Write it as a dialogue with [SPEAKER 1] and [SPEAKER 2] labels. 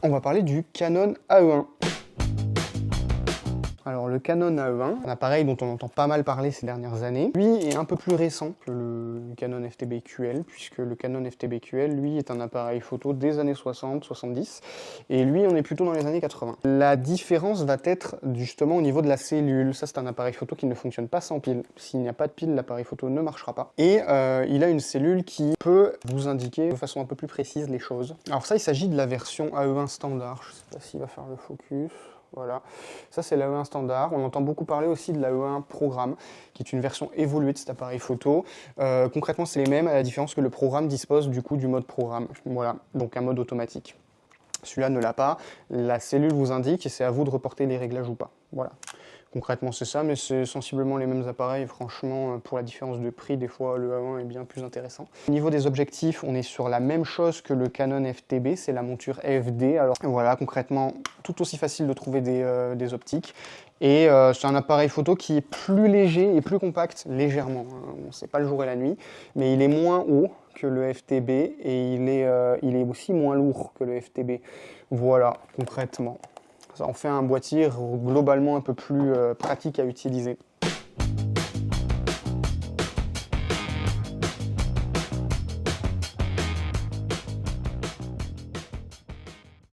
[SPEAKER 1] On va parler du Canon AE1. Alors le Canon AE1, un appareil dont on entend pas mal parler ces dernières années, lui est un peu plus récent que le Canon FTB-QL, puisque le Canon FTB-QL, lui, est un appareil photo des années 60-70, et lui, on est plutôt dans les années 80. La différence va être justement au niveau de la cellule. Ça, c'est un appareil photo qui ne fonctionne pas sans pile. S'il n'y a pas de pile, l'appareil photo ne marchera pas. Et il a une cellule qui peut vous indiquer de façon un peu plus précise les choses. Alors ça, il s'agit de la version AE1 standard. Je sais pas s'il va faire le focus. Voilà, ça c'est l'AE1 standard. On entend beaucoup parler aussi de l'AE1 programme, qui est une version évoluée de cet appareil photo. Concrètement, c'est les mêmes, à la différence que le programme dispose du coup du mode programme. Voilà, donc un mode automatique. Celui-là ne l'a pas. La cellule vous indique et c'est à vous de reporter les réglages ou pas. Voilà. Concrètement, c'est ça, mais c'est sensiblement les mêmes appareils. Franchement, pour la différence de prix, des fois, le A1 est bien plus intéressant. Au niveau des objectifs, on est sur la même chose que le Canon FTB, c'est la monture FD. Alors voilà, concrètement, tout aussi facile de trouver des optiques. Et c'est un appareil photo qui est plus léger et plus compact, légèrement. On sait pas le jour et la nuit, mais il est moins haut que le FTB et il est aussi moins lourd que le FTB. Voilà, concrètement. Ça en fait un boîtier globalement un peu plus pratique à utiliser.